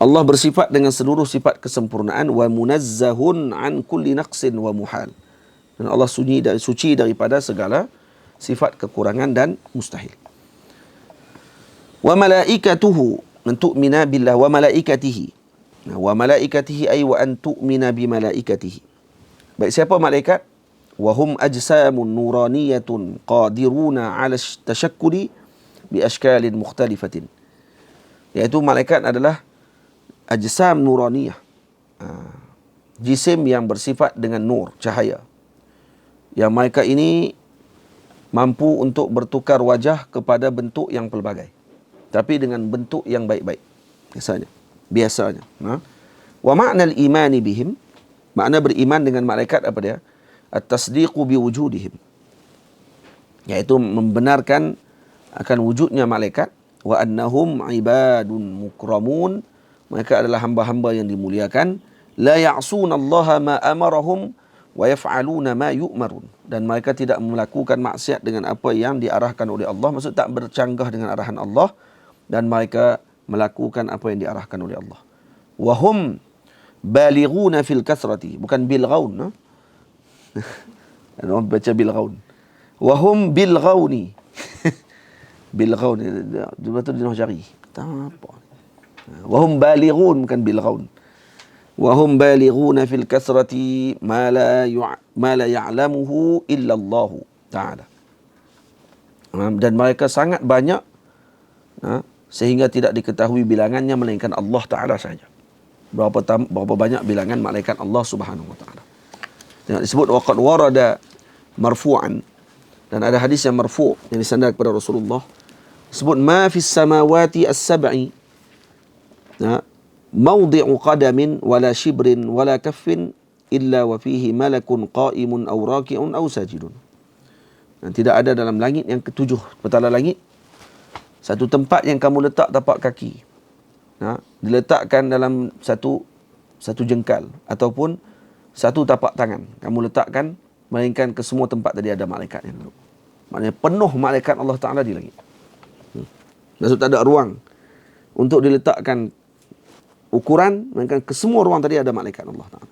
Allah bersifat dengan seluruh sifat kesempurnaan, wa munazzahun an kulli naqsin wa muhal. Dan Allah suci daripada segala sifat kekurangan dan mustahil. Wa malaikatuhu, an tu'mina billah wa malaikatihi. Wa malaikatihi ay wa an tu'mina bi malaikatihi. Baik, siapa malaikat? Wa hum ajsamun nuraniyatun qadiruna 'ala tashakkuli bi ashkalin mukhtalifatin. Iaitu malaikat adalah ajsam nuraniyah. Jisim yang bersifat dengan nur, cahaya. Yang malaikat ini mampu untuk bertukar wajah kepada bentuk yang pelbagai, tapi dengan bentuk yang baik-baik biasanya. Wa ma'na al-imani bihim, makna beriman dengan malaikat apa dia? At-tasdiqu biwujudihim, iaitu membenarkan akan wujudnya malaikat. Wa annahum ibadun mukramun, mereka adalah hamba-hamba yang dimuliakan. La ya'sunallaha ma amarahum wa yaf'aluna ma yu'marun, dan mereka tidak melakukan maksiat dengan apa yang diarahkan oleh Allah, maksud tak bercanggah dengan arahan Allah, dan mereka melakukan apa yang diarahkan oleh Allah. Wa hum balighuna fil kathrati, bukan bilghaun. Ada orang baca bilghaun. Wa hum bilghauni. Bilghaun juga tu dinah jari. Tak apa. Wa hum balighun, bukan bilghaun. Wa hum balighuna fil kathrati ma la ya'lamuhu illa Allah Ta'ala. Dan mereka sangat banyak sehingga tidak diketahui bilangannya melainkan Allah Ta'ala saja. Berapa banyak bilangan malaikat Allah Subhanahu wa Ta'ala. Disebut waqad warada marfu'an, dan ada hadis yang marfu' yang disandar kepada Rasulullah. Disebut ma fis samawati as-sab'i mawdi'u qadamin wala shibrin wala kaffin illa wa fihi malakun qa'imun aw raki'un aw sajidun. Dan tidak ada dalam langit yang ketujuh, petala langit, satu tempat yang kamu letak tapak kaki, diletakkan dalam satu jengkal ataupun satu tapak tangan kamu letakkan, melainkan ke semua tempat tadi ada malaikat yang duduk. Maknanya penuh malaikat Allah Ta'ala di langit. Maksud tak ada ruang untuk diletakkan ukuran, melainkan ke semua ruang tadi ada malaikat Allah Ta'ala.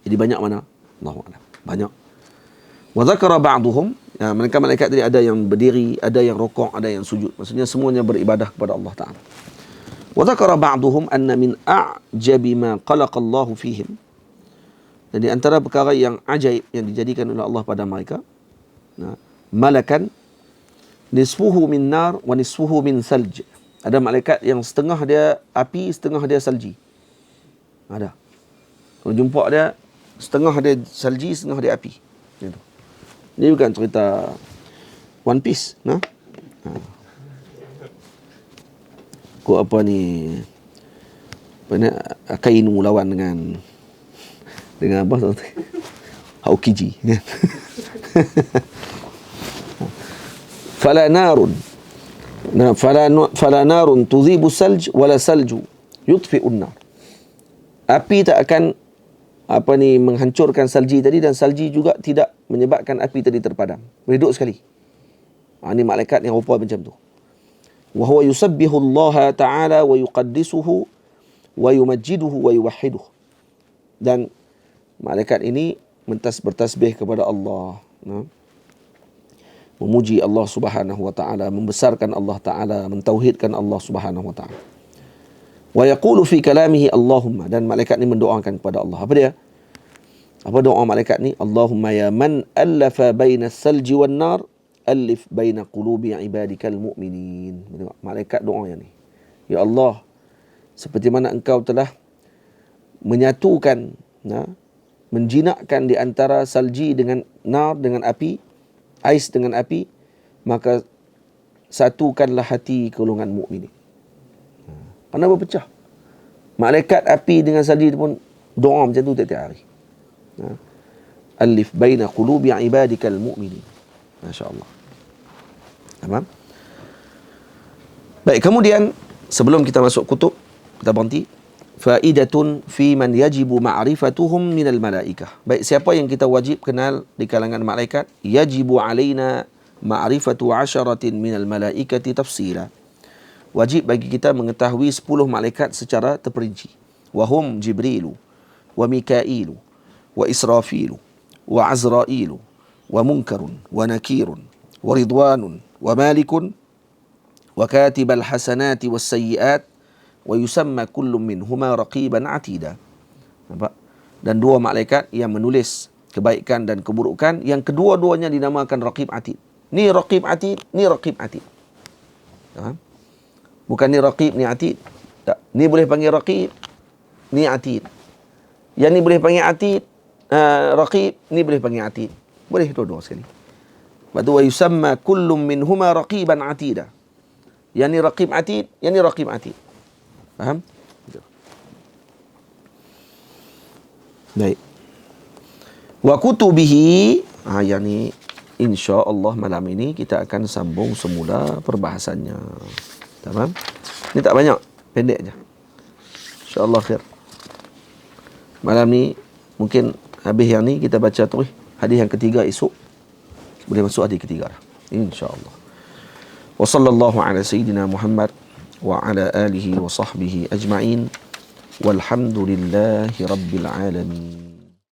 Jadi banyak mana? Allahu a'lam. Banyak. Wa dzakara ba'duhum, mereka malaikat tadi ada yang berdiri, ada yang rukuk, ada yang sujud. Maksudnya semuanya beribadah kepada Allah Ta'ala. Wa dzakara ba'duhum anna min a'jabi ma khalaqa Allah fihim. Jadi antara perkara yang ajaib yang dijadikan oleh Allah pada mereka, malakan nisfuhu min nar wa nisfuhu min salj. Ada malaikat yang setengah dia api, setengah dia salji. Ada. Kalau jumpa dia, setengah dia salji, setengah dia api. Itu. Ini bukan cerita One Piece. Kok apa ni? Akainu lawan dengan apa? Aokiji. Fala narun. Fala narun tudhibu salj wala salju yutfi'un nar. Api tak akan menghancurkan salji tadi, dan salji juga tidak menyebabkan api tadi terpadam. Redup sekali. Ini malaikat yang rupa macam tu. Wa huwa yusabbihu Allah Ta'ala wa yuqaddisuhu wa yumajjiduhu wa yuwahhiduhu. Dan malaikat ini bertasbih kepada Allah, memuji Allah Subhanahu wa Ta'ala, membesarkan Allah Ta'ala, mentauhidkan Allah Subhanahu wa Ta'ala. Wa yaqulu fi kalamihi Allahumma, dan malaikat ini mendoakan kepada Allah. Apa dia? Apa doa malaikat ni? Allahumma ya man allafa baina salji wan nar, alif baina qulubi ibadikal mu'minin. Malaikat doa yang ni. Ya Allah, seperti mana engkau telah menyatukan, menjinakkan di antara salji dengan nar, dengan api, ais dengan api, maka satukanlah hati golongan mukminin. Kenapa pecah? Malaikat api dengan salji pun doa macam tu tiap-tiap hari. Alif baina qulubi ibadikal mu'minin. Masya-Allah. Tamam? Baik, kemudian sebelum kita masuk kutub, kita berhenti. Faidatun fi man yajibu ma'rifatuhum minal malaikah. Baik, siapa yang kita wajib kenal di kalangan malaikat? Yajibu alaina ma'rifatu 'asharatin minal malaikati tafsila. Wajib bagi kita mengetahui 10 malaikat secara terperinci. Wahum Jibrilu, wa Mikailu, wa Israfilu, wa Azrailu, wa Munkarun, wa Nakirun, wa Ridwanun, wa Malikun, wa katibal hasanati was sayyiat wa yusamma kullu minhuma raqiban atida. Nampak? Dan dua malaikat yang menulis kebaikan dan keburukan, yang kedua-duanya dinamakan raqib atid. Ni raqib atid, ni raqib atid. Faham? Bukan ni raqib, ni atid. Tak. Ni boleh panggil raqib, ni atid. Yang ni boleh panggil atid, raqib, ni boleh panggil atid. Boleh dua-dua sekali. Lepas tu, wa yusamma kullu minhuma raqiban atida. Yang ni raqib atid, yang ni raqib atid. Faham? Baik. Wa kutubihi, yang ni insya-Allah malam ini kita akan sambung semula perbahasannya. Tamam? Ni tak banyak, pendek je. Insya-Allah khair. Malam ni mungkin habis yang ni kita baca terus hadis yang ketiga esok. Boleh masuk hadis ketiga dah. Insya-Allah. Wa sallallahu ala sayyidina Muhammad wa ala alihi wa sahbihi ajma'in. Walhamdulillahi rabbil alamin.